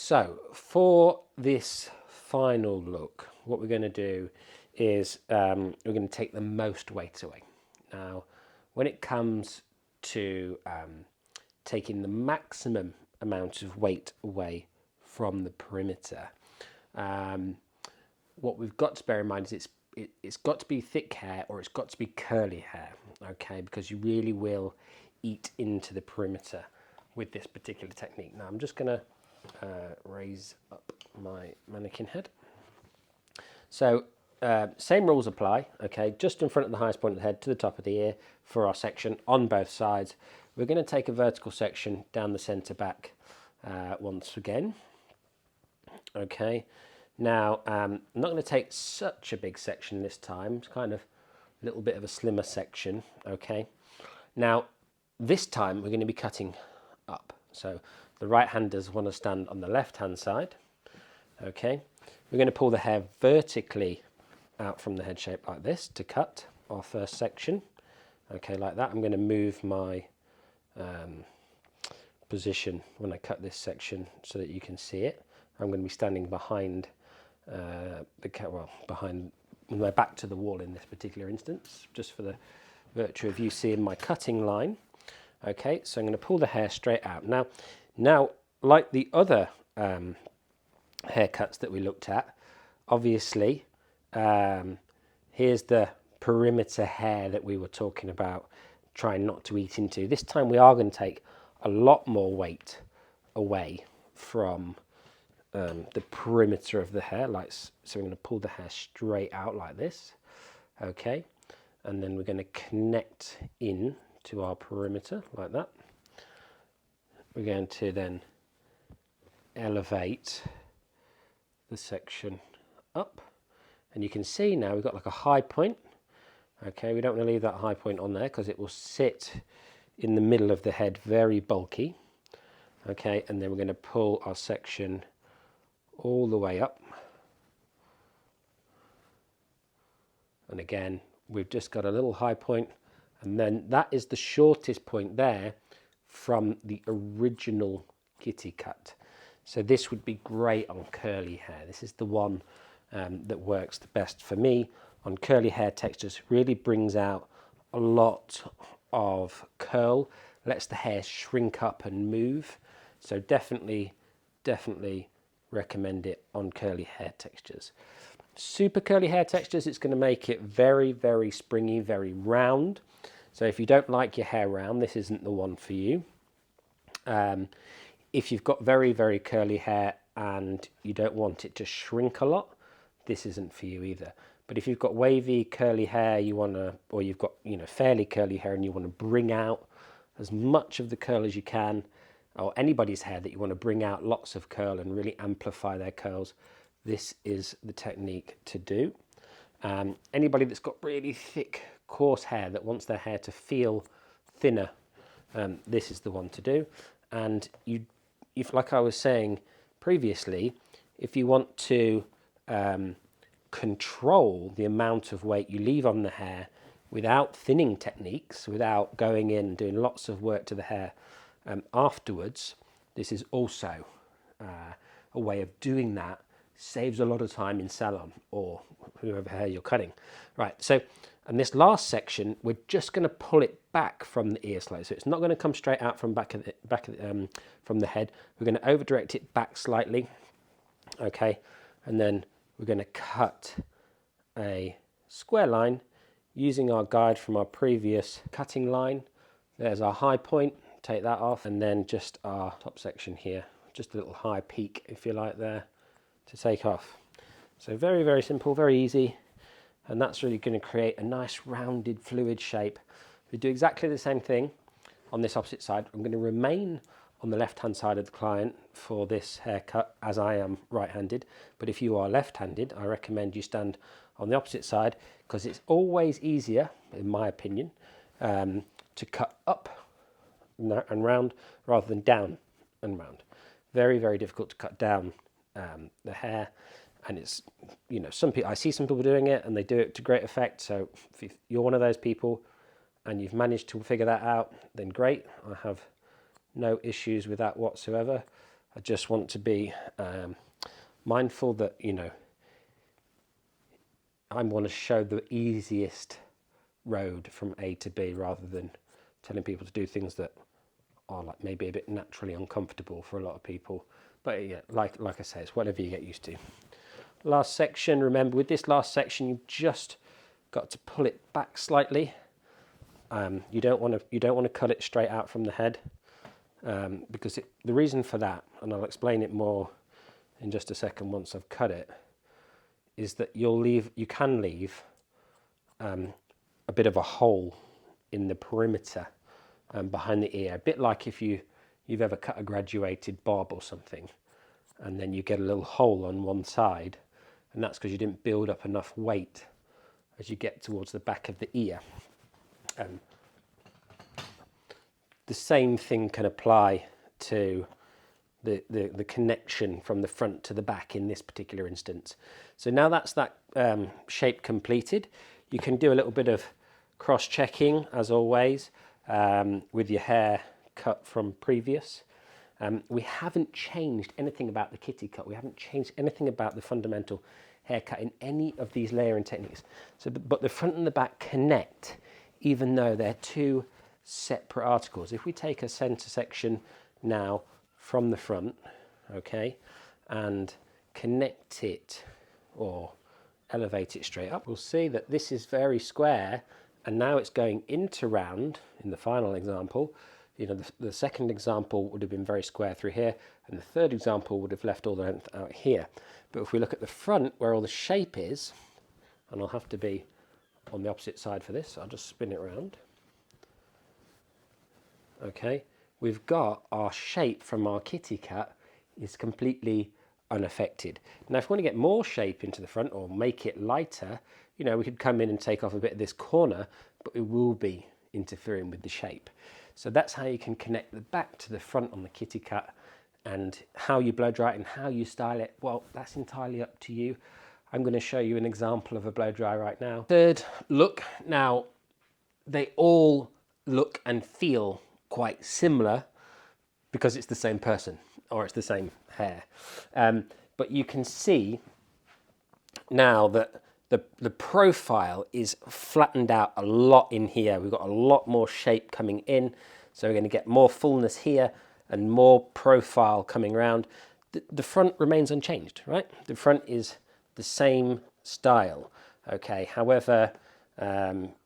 So for this final look, what we're going to do is we're going to take the most weight away. Now, when it comes to taking the maximum amount of weight away from the perimeter, what we've got to bear in mind is it's got to be thick hair or it's got to be curly hair, okay? Because you really will eat into the perimeter with this particular technique. Now I'm just going to raise up my mannequin head. So same rules apply, okay? Just in front of the highest point of the head to the top of the ear for our section on both sides. We're going to take a vertical section down the centre back once again, okay? Now, I'm not going to take such a big section this time. It's kind of a little bit of a slimmer section, okay? Now, this time we're going to be cutting up. So the right-handers want to stand on the left-hand side, okay? We're going to pull the hair vertically out from the head shape like this to cut our first section, okay, like that. I'm going to move my position when I cut this section so that you can see it. I'm going to be standing behind behind with my back to the wall in this particular instance, just for the virtue of you seeing my cutting line. Okay, so I'm going to pull the hair straight out. Now, like the other haircuts that we looked at, obviously, here's the perimeter hair that we were talking about, trying not to eat into. This time we are going to take a lot more weight away from the perimeter of the hair, so we're going to pull the hair straight out like this, okay, and then we're going to connect in to our perimeter like that. We're going to then elevate the section up, and you can see now we've got like a high point, okay. We don't want to leave that high point on there because it will sit in the middle of the head very bulky, okay, and then we're going to pull our section all the way up, and again we've just got a little high point, and then that is the shortest point there from the original kitty cut. So this would be great on curly hair. This is the one that works the best for me on curly hair textures. Really brings out a lot of curl, lets the hair shrink up and move. So definitely recommend it on curly hair textures. Super curly hair textures, it's going to make it very, very springy, very round. So if you don't like your hair round, this isn't the one for you. If you've got very, very curly hair and you don't want it to shrink a lot, this isn't for you either. But if you've got wavy curly hair, or you've got fairly curly hair and you want to bring out as much of the curl as you can, or anybody's hair that you want to bring out lots of curl and really amplify their curls, this is the technique to do. Anybody that's got really thick, coarse hair that wants their hair to feel thinner, this is the one to do. And if, like I was saying previously, if you want to control the amount of weight you leave on the hair without thinning techniques, without going in and doing lots of work to the hair afterwards, this is also a way of doing that. Saves a lot of time in salon or whoever hair you're cutting. Right, so, and this last section, we're just going to pull it back from the ear slope. So it's not going to come straight out from from the head. We're going to over direct it back slightly, okay, and then we're going to cut a square line using our guide from our previous cutting line. There's our high point, take that off, and then just our top section here, just a little high peak, if you like, there to take off. So very, very simple, very easy, and that's really going to create a nice rounded fluid shape. We do exactly the same thing on this opposite side. I'm going to remain on the left hand side of the client for this haircut as I am right-handed, but if you are left-handed, I recommend you stand on the opposite side because it's always easier, in my opinion, to cut up and round rather than down and round. Very, very difficult to cut down the hair, and it's, some people, I see some people doing it and they do it to great effect. So if you're one of those people and you've managed to figure that out, then great. I have no issues with that whatsoever. I just want to be mindful that, you know, I want to show the easiest road from A to B rather than telling people to do things that are like maybe a bit naturally uncomfortable for a lot of people. But yeah, like I say, it's whatever you get used to. Last section, remember with this last section, you've just got to pull it back slightly. You don't want to cut it straight out from the head, because the reason for that, and I'll explain it more in just a second once I've cut it, is that you can leave a bit of a hole in the perimeter behind the ear, a bit like if you've ever cut a graduated bob or something, and then you get a little hole on one side, and that's because you didn't build up enough weight as you get towards the back of the ear. The same thing can apply to the connection from the front to the back in this particular instance. So now that's that shape completed, you can do a little bit of cross-checking as always with your hair cut from previous. We haven't changed anything about the kitty cut. We haven't changed anything about the fundamental haircut in any of these layering techniques. So, but the front and the back connect, even though they're two separate articles. If we take a center section now from the front, okay, and connect it or elevate it straight up, we'll see that this is very square, and now it's going into round in the final example. You know, the second example would have been very square through here, and the third example would have left all the length out here. But if we look at the front where all the shape is, and I'll have to be on the opposite side for this, so I'll just spin it around. Okay, we've got our shape from our kitty cut is completely unaffected. Now, if we want to get more shape into the front or make it lighter, you know, we could come in and take off a bit of this corner, but it will be interfering with the shape. So that's how you can connect the back to the front on the kitty cut, and how you blow dry it and how you style it, well, that's entirely up to you. I'm going to show you an example of a blow dry right now. Third look, now they all look and feel quite similar because it's the same person or it's the same hair. But you can see now that the profile is flattened out a lot in here. We've got a lot more shape coming in, so we're going to get more fullness here and more profile coming around. The front remains unchanged, right? The front is the same style, okay? However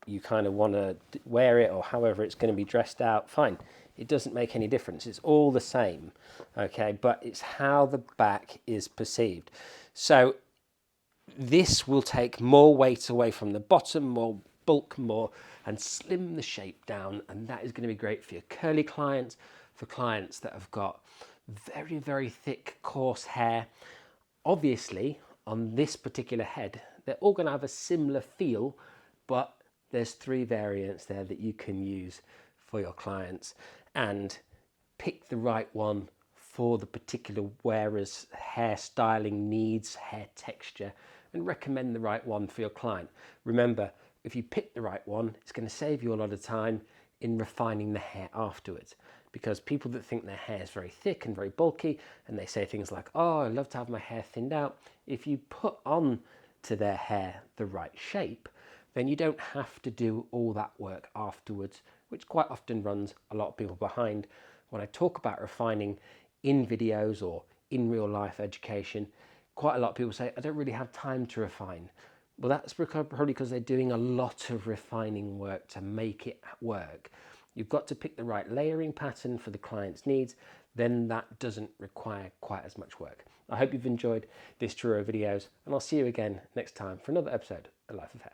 you kind of want to wear it, or however it's going to be dressed out, fine. It doesn't make any difference. It's all the same, okay? But it's how the back is perceived. So this will take more weight away from the bottom, more bulk, more, and slim the shape down, and that is going to be great for your curly clients, for clients that have got very, very thick, coarse hair. Obviously, on this particular head, they're all going to have a similar feel, but there's 3 variants there that you can use for your clients, and pick the right one for the particular wearer's hair styling needs, hair texture, and recommend the right one for your client. Remember, if you pick the right one, it's going to save you a lot of time in refining the hair afterwards, because people that think their hair is very thick and very bulky, and they say things like, oh, I love to have my hair thinned out. If you put on to their hair the right shape, then you don't have to do all that work afterwards, which quite often runs a lot of people behind. When I talk about refining in videos or in real life education, quite a lot of people say, I don't really have time to refine. Well, that's probably because they're doing a lot of refining work to make it work. You've got to pick the right layering pattern for the client's needs, then that doesn't require quite as much work. I hope you've enjoyed this tutorial videos, and I'll see you again next time for another episode of Life of Hair.